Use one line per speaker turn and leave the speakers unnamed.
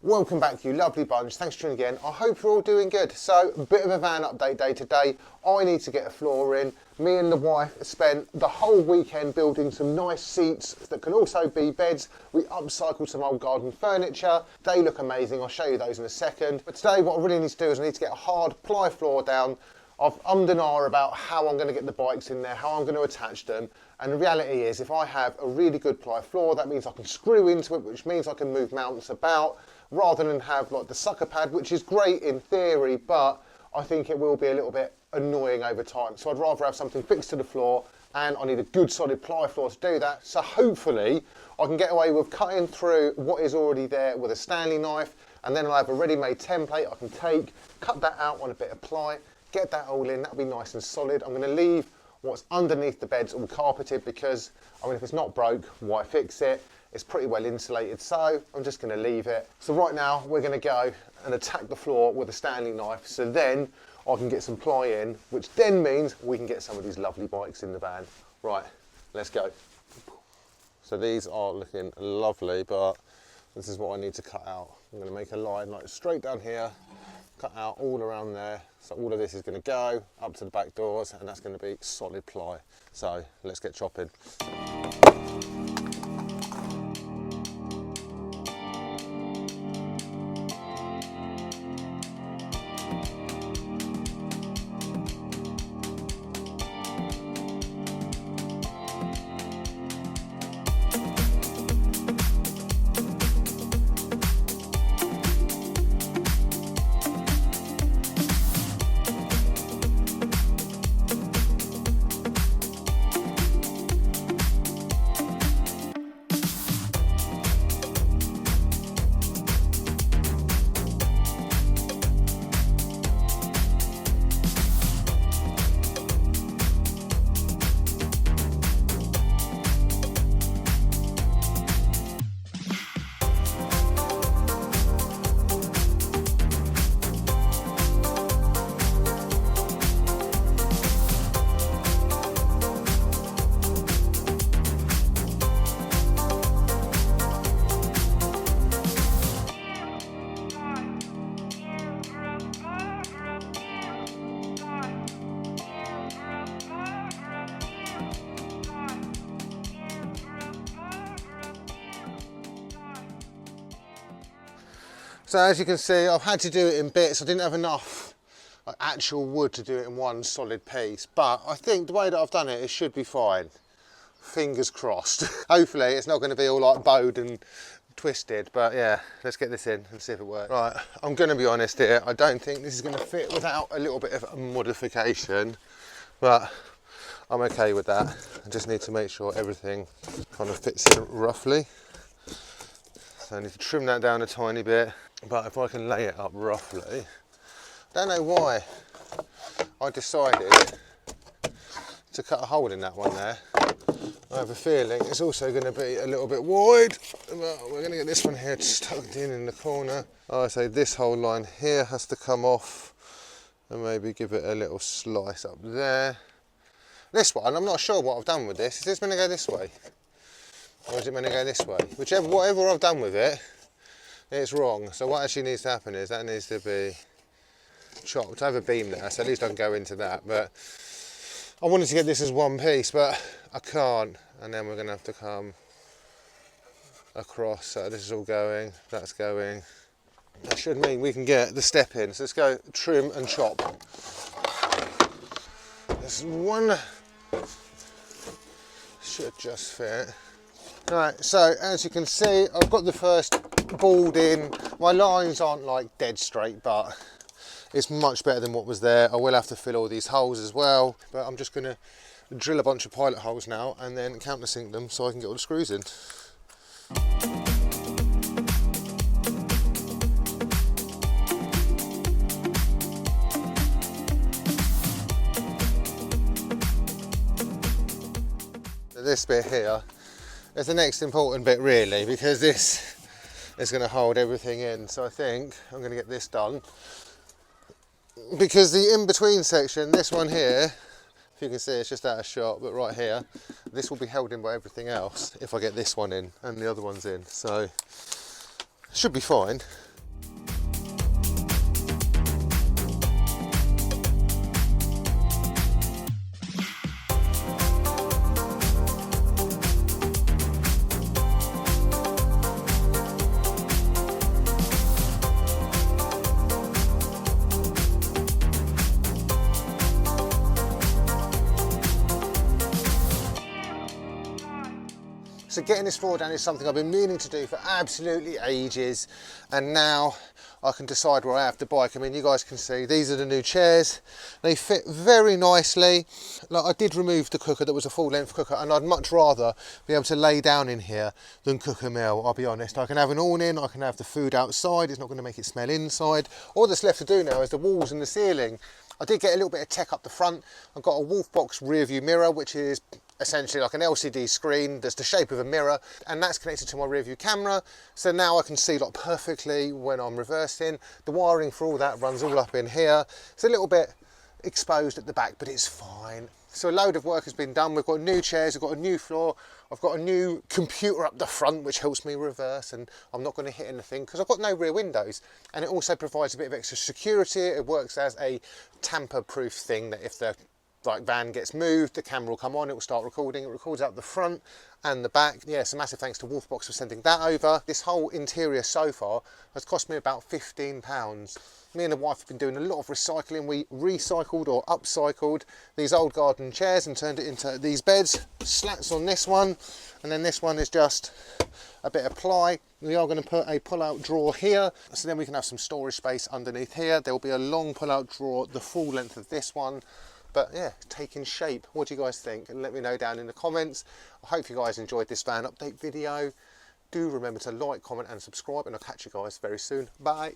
Welcome back, you lovely bunch. Thanks for tuning again. I hope you're all doing good. So, a bit of a van update day today. I need to get a floor in. Me and the wife spent the whole weekend building some nice seats that can also be beds. We upcycled some old garden furniture. They look amazing. I'll show you those in a second. But today what I really need to do is I need to get a hard ply floor down. I've ummed and ahed about how I'm going to get the bikes in there, how I'm going to attach them. And the reality is, if I have a really good ply floor, that means I can screw into it, which means I can move mounts about, rather than have like the sucker pad, which is great in theory, but I think it will be a little bit annoying over time. So I'd rather have something fixed to the floor, and I need a good solid ply floor to do that. So hopefully I can get away with cutting through what is already there with a Stanley knife, and then I'll have a ready-made template I can take, cut that out on a bit of ply, get that all in. That'll be nice and solid. I'm going to leave what's underneath the beds all carpeted because, I mean, if it's not broke, why fix it? It's pretty well insulated, so I'm just going to leave it. So right now we're going to go and attack the floor with a Stanley knife, so then I can get some ply in, which then means we can get some of these lovely bikes in the van. Right, let's go. So these are looking lovely, but this is what I need to cut out. I'm going to make a line like straight down here, cut out all around there. So all of this is going to go up to the back doors, and that's going to be solid ply. So let's get chopping. So as you can see, I've had to do it in bits. I didn't have enough actual wood to do it in one solid piece, but I think the way that I've done it, it should be fine. Fingers crossed. Hopefully it's not going to be all like bowed and twisted, but yeah, let's get this in and see if it works. Right, I'm going to be honest here, I don't think this is going to fit without a little bit of a modification, but I'm okay with that. I just need to make sure everything kind of fits in roughly. So I need to trim that down a tiny bit, but if I can lay it up roughly, I don't know why I decided to cut a hole in that one there. I have a feeling it's also going to be a little bit wide, but we're going to get this one here just tucked in the corner. I say this whole line here has to come off, and maybe give it a little slice up there. This one, I'm not sure what I've done with this. Is this going to go this way? Or is it going to go this way? Whatever I've done with it, it's wrong. So what actually needs to happen is that needs to be chopped. I have a beam there, so at least I can go into that. But I wanted to get this as one piece, but I can't. And then we're going to have to come across. So this is all going, that's going. That should mean we can get the step in. So let's go trim and chop. This one should just fit. Right, so as you can see, I've got the first board in. My lines aren't like dead straight, but it's much better than what was there. I will have to fill all these holes as well, but I'm just going to drill a bunch of pilot holes now and then countersink them so I can get all the screws in. This bit here is the next important bit really, because this is going to hold everything in. So I think I'm going to get this done, because the in-between section, this one here, if you can see it's just out of shot, but right here, this will be held in by everything else if I get this one in and the other one's in. So it should be fine. getting this floor down is something I've been meaning to do for absolutely ages, and now I can decide where I have the bike. I mean, you guys can see these are the new chairs. They fit very nicely. Like, I did remove the cooker that was a full length cooker, and I'd much rather be able to lay down in here than cook a meal, I'll be honest. I can have an awning, I can have the food outside, it's not going to make it smell inside. All that's left to do now is the walls and the ceiling. I did get a little bit of tech up the front. I've got a Wolfbox rear view mirror, which is essentially like an LCD screen that's the shape of a mirror, and that's connected to my rear view camera, so now I can see like perfectly when I'm reversing. The wiring for all that runs all up in here. It's a little bit exposed at the back, but it's fine. So a load of work has been done. We've got new chairs, we've got a new floor, I've got a new computer up the front which helps me reverse, and I'm not going to hit anything because I've got no rear windows, and it also provides a bit of extra security. It works as a tamper-proof thing that if the van gets moved, the camera will come on, it will start recording. It records out the front and the back. Yeah, so massive thanks to Wolfbox for sending that over. This whole interior so far has cost me about £15. Me and the wife have been doing a lot of recycling. We recycled or upcycled these old garden chairs and turned it into these beds. Slats on this one, and then this one is just a bit of ply. We are going to put a pull-out drawer here, so then we can have some storage space underneath here. There will be a long pull-out drawer the full length of this one. But yeah, taking shape. What do you guys think? And let me know down in the comments. I hope you guys enjoyed this van update video. Do remember to like, comment and subscribe, and I'll catch you guys very soon. Bye.